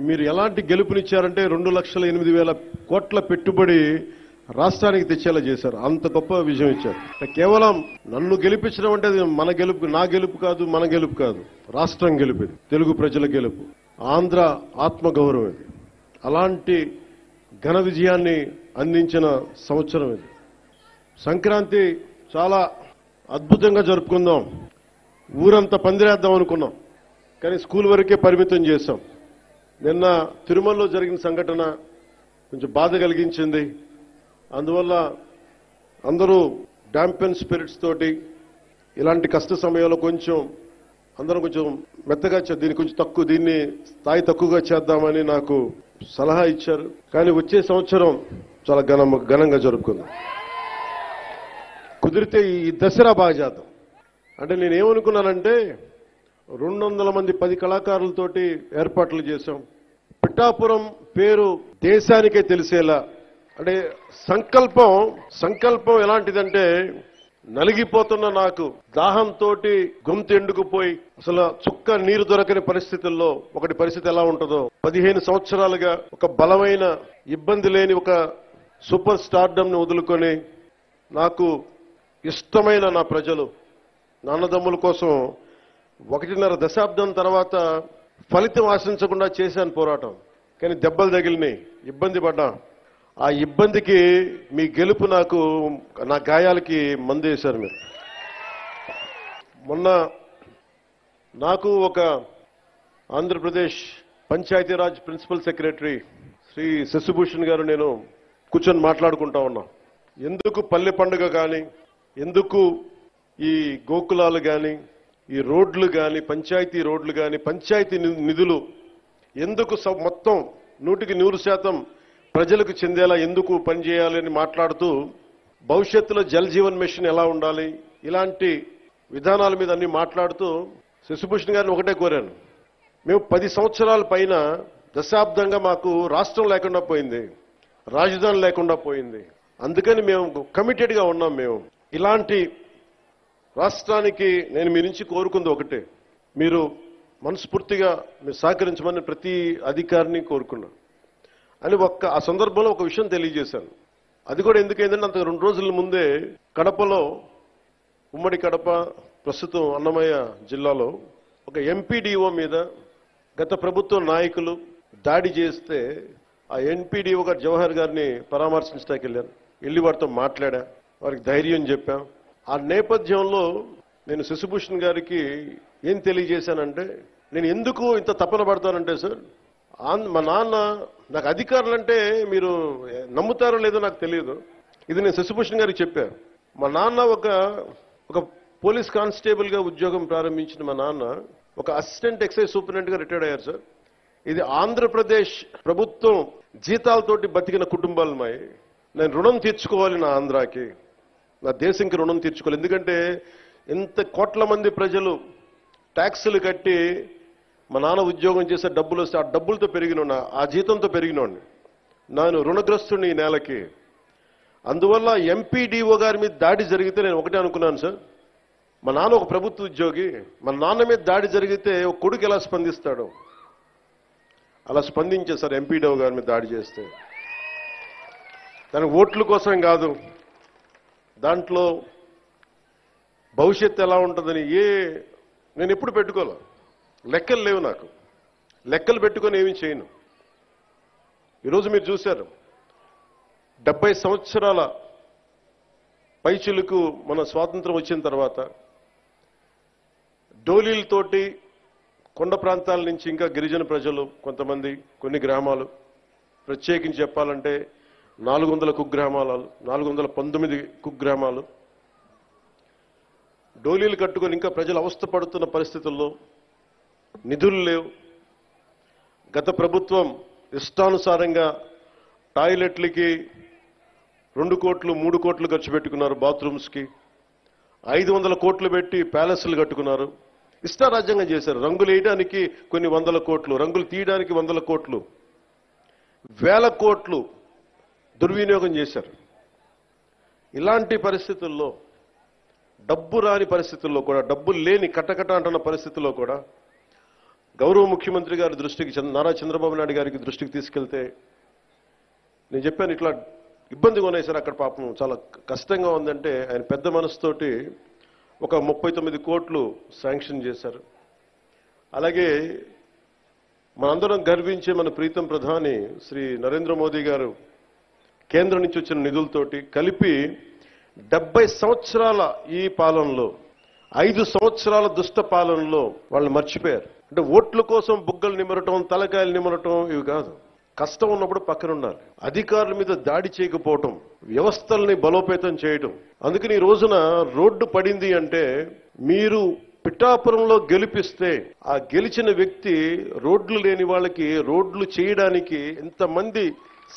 మీరు ఎలాంటి గెలుపునిచ్చారంటే 2,08,000 కోట్ల పెట్టుబడి రాష్ట్రానికి తెచ్చేలా చేశారు. అంత గొప్ప విజయం ఇచ్చారు. కేవలం నన్ను గెలిపించడం అంటే అది మన గెలుపు, నా గెలుపు కాదు, మన గెలుపు కాదు, రాష్ట్రం గెలుపు, ఇది తెలుగు ప్రజల గెలుపు, ఆంధ్ర ఆత్మగౌరవం ఇది. అలాంటి ఘన విజయాన్ని అందించిన సంవత్సరం ఇది. సంక్రాంతి చాలా అద్భుతంగా జరుపుకుందాం, ఊరంతా పందిరేద్దాం అనుకున్నాం, కానీ స్కూల్ వరకే పరిమితం చేశాం. నిన్న తిరుమలలో జరిగిన సంఘటన కొంచెం బాధ కలిగించింది. అందువల్ల అందరూ డాంపెన్ స్పిరిట్స్ తోటి ఇలాంటి కష్ట సమయంలో అందరం కొంచెం మెత్తగా దీన్ని స్థాయి తక్కువగా చేద్దామని నాకు సలహా ఇచ్చారు. కానీ వచ్చే సంవత్సరం చాలా ఘనంగా జరుపుకుందాం. కుదిరితే ఈ దసరా బాగా చేద్దాం. అంటే నేనేమనుకున్నానంటే 200 మంది 10 కళాకారులతోటి ఏర్పాట్లు చేశాం. పిఠాపురం పేరు దేశానికే తెలిసేలా, అంటే సంకల్పం ఎలాంటిదంటే, నలిగిపోతున్న నాకు దాహంతో గొంతు ఎండుకుపోయి అసలు చుక్క నీరు దొరకని పరిస్థితుల్లో ఒకటి పరిస్థితి ఎలా ఉంటుందో 15 సంవత్సరాలుగా ఒక బలమైన ఇబ్బంది లేని ఒక సూపర్ స్టార్డమ్ ని వదులుకొని నాకు ఇష్టమైన నా ప్రజలు, నాన్నదమ్ముల కోసం 1.5 దశాబ్దం తర్వాత ఫలితం ఆశించకుండా చేశాను పోరాటం. కానీ దెబ్బలు తగిలినాయి, ఇబ్బంది పడ్డా. ఆ ఇబ్బందికి మీ గెలుపు నా గాయాలకి మందేశారు మీరు. మొన్న నాకు ఒక ఆంధ్రప్రదేశ్ పంచాయతీరాజ్ ప్రిన్సిపల్ సెక్రటరీ శ్రీ శశిభూషణ్ గారు నేను కూర్చొని మాట్లాడుకుంటా ఉన్నాం. ఎందుకు పల్లె పండుగ కానీ, ఎందుకు ఈ గోకులాలు కానీ, ఈ రోడ్లు కానీ, పంచాయతీ రోడ్లు కానీ, పంచాయతీ నిధులు ఎందుకు మొత్తం 100% ప్రజలకు చెందేలా ఎందుకు పనిచేయాలని మాట్లాడుతూ, భవిష్యత్తులో జల్ జీవన్ మిషన్ ఎలా ఉండాలి, ఇలాంటి విధానాల మీద అన్ని మాట్లాడుతూ శశిభూషణ్ గారిని ఒకటే కోరాను. మేము 10 సంవత్సరాల పైన దశాబ్దంగా మాకు రాష్ట్రం లేకుండా పోయింది, రాజధాని లేకుండా పోయింది. అందుకని మేము కమిటెడ్గా ఉన్నాం. మేము ఇలాంటి రాష్ట్రానికి నేను మీ నుంచి కోరుకుంది ఒకటే, మీరు మనస్ఫూర్తిగా మీరు సహకరించమని ప్రతి అధికారిని కోరుకున్నా అని ఆ సందర్భంలో ఒక విషయం తెలియజేశాను. అది కూడా ఎందుకైందంటే, అంత 2 రోజుల ముందే కడపలో, ఉమ్మడి కడప ప్రస్తుతం అన్నమయ్య జిల్లాలో ఒక ఎంపీడీఓ మీద గత ప్రభుత్వ నాయకులు దాడి చేస్తే ఆ ఎంపీడీఓ గారు జవహర్ గారిని పరామర్శించడానికి వెళ్ళాను. వెళ్ళి వారితో మాట్లాడా, వారికి ధైర్యం చెప్పాం. ఆ నేపథ్యంలో నేను శశిభూషణ్ గారికి ఏం తెలియజేశానంటే, నేను ఎందుకు ఇంత తపన పడతానంటే, సార్ మా నాన్న, నాకు అధికారులంటే మీరు నమ్ముతారో లేదో నాకు తెలియదు, ఇది నేను శశిభూషణ్ గారికి చెప్పాను. మా నాన్న ఒక పోలీస్ కానిస్టేబుల్ గా ఉద్యోగం ప్రారంభించిన మా నాన్న ఒక అసిస్టెంట్ ఎక్సైజ్ సూపరింటెండెంట్ గా రిటైర్డ్ అయ్యారు సార్. ఇది ఆంధ్రప్రదేశ్ ప్రభుత్వం జీతాలతోటి బతికిన కుటుంబాలమై నేను రుణం తీర్చుకోవాలి, నా ఆంధ్రాకి, నా దేశంకి రుణం తీర్చుకోవాలి. ఎందుకంటే ఇంత కోట్ల మంది ప్రజలు ట్యాక్సులు కట్టి మా నాన్న ఉద్యోగం చేసే డబ్బులు వస్తే ఆ డబ్బులతో పెరిగిన, ఆ జీతంతో పెరిగినోడిని, నేను రుణగ్రస్తుని ఈ నేలకి. అందువల్ల ఎంపీడీఓ గారి మీద దాడి జరిగితే నేను ఒకటే అనుకున్నాను సార్, మా నాన్న ఒక ప్రభుత్వ ఉద్యోగి, మా నాన్న మీద దాడి జరిగితే ఒక కొడుకు ఎలా స్పందిస్తాడు, అలా స్పందించే సార్ ఎంపీడీఓ గారి మీద దాడి చేస్తే. దానికి ఓట్ల కోసం కాదు, దాంట్లో భవిష్యత్తు ఎలా ఉంటుందని నేను ఎప్పుడు పెట్టుకోలే, లెక్కలు లేవు నాకు, లెక్కలు పెట్టుకొని ఏమీ చేయను. ఈరోజు మీరు చూశారు 70 సంవత్సరాల పైచిలుకు మన స్వాతంత్రం వచ్చిన తర్వాత డోలీలతోటి కొండ ప్రాంతాల నుంచి ఇంకా గిరిజన ప్రజలు కొంతమంది, కొన్ని గ్రామాలు, ప్రత్యేకించి చెప్పాలంటే 400 కుగ్రామాలు, 419 కుగ్రామాలు డోలీలు కట్టుకొని ఇంకా ప్రజలు అవస్థ పడుతున్న పరిస్థితుల్లో నిధులు లేవు. గత ప్రభుత్వం ఇష్టానుసారంగా టాయిలెట్లకి 2 కోట్లు 3 కోట్లు ఖర్చు పెట్టుకున్నారు, బాత్రూమ్స్కి 500 కోట్లు పెట్టి ప్యాలెస్లు కట్టుకున్నారు, ఇష్టారాజ్యంగా చేశారు. రంగులు వేయడానికి కొన్ని 100 కోట్లు, రంగులు తీయడానికి 100 కోట్లు, 1000 కోట్లు దుర్వినియోగం చేశారు. ఇలాంటి పరిస్థితుల్లో, డబ్బు రాని పరిస్థితుల్లో కూడా, డబ్బులు లేని కటకట అంటున్న పరిస్థితుల్లో కూడా గౌరవ ముఖ్యమంత్రి గారి దృష్టికి నారా చంద్రబాబు నాయుడు గారికి దృష్టికి తీసుకెళ్తే నేను చెప్పాను ఇట్లా ఇబ్బందిగా ఉన్నాయి సార్ అక్కడ పాపం చాలా కష్టంగా ఉందంటే ఆయన పెద్ద మనసుతోటి ఒక 39 కోట్లు శాంక్షన్ చేశారు. అలాగే మనందరం గర్వించే మన ప్రీతం ప్రధాని శ్రీ నరేంద్ర మోదీ గారు కేంద్రం నుంచి వచ్చిన నిధులతోటి కలిపి 70 సంవత్సరాల ఈ పాలనలో 5 సంవత్సరాల దుష్ట పాలనలో వాళ్ళు మర్చిపోయారు. అంటే ఓట్ల కోసం బుగ్గలు నిమరటం, తలకాయలు నిమరటం ఇవి కాదు. కష్టం ఉన్నప్పుడు పక్కన ఉండాలి. అధికారుల మీద దాడి చేయకపోవటం, వ్యవస్థల్ని బలోపేతం చేయటం. అందుకని ఈ రోజున రోడ్డు పడింది అంటే మీరు పిఠాపురంలో గెలిపిస్తే ఆ గెలిచిన వ్యక్తి రోడ్లు లేని వాళ్ళకి రోడ్లు చేయడానికి ఎంతమంది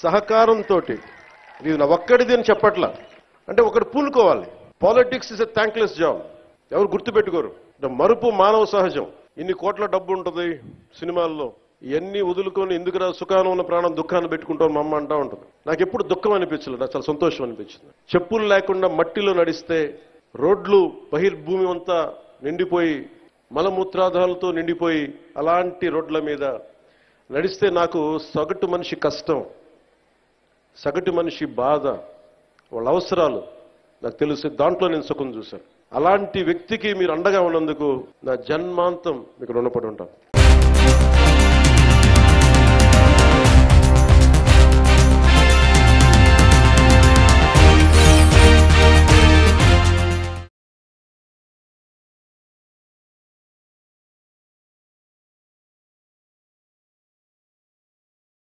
సహకారంతో, ఇది నా ఒక్కడిది అని చెప్పట్లా, అంటే ఒకటి పూనుకోవాలి. Politics is a thankless job. ఎవరు గుర్తుపెట్టుకోరు. మరుపు మానవ సహజం. ఇన్ని కోట్ల డబ్బు ఉంటుంది సినిమాల్లో, ఇవన్నీ వదులుకొని ఎందుకురా సుఖానం ఉన్న ప్రాణం దుఃఖాన్ని పెట్టుకుంటాం మా అమ్మ అంటా ఉంటుంది. నాకు ఎప్పుడు దుఃఖం అనిపించలేదు, నాకు చాలా సంతోషం అనిపించింది. చెప్పులు లేకుండా మట్టిలో నడిస్తే, రోడ్లు బహిర్భూమి అంతా నిండిపోయి మలమూత్రాదాలతో నిండిపోయి అలాంటి రోడ్ల మీద నడిస్తే నాకు సగటు మనిషి కష్టం, సగటు మనిషి బాధ, వాళ్ళ అవసరాలు నాకు తెలిసి దాంట్లో నేను సుఖం చూశాను. అలాంటి వ్యక్తికి మీరు అండగా ఉన్నందుకు నా జన్మాంతం మీకు రుణపడి ఉంటాను.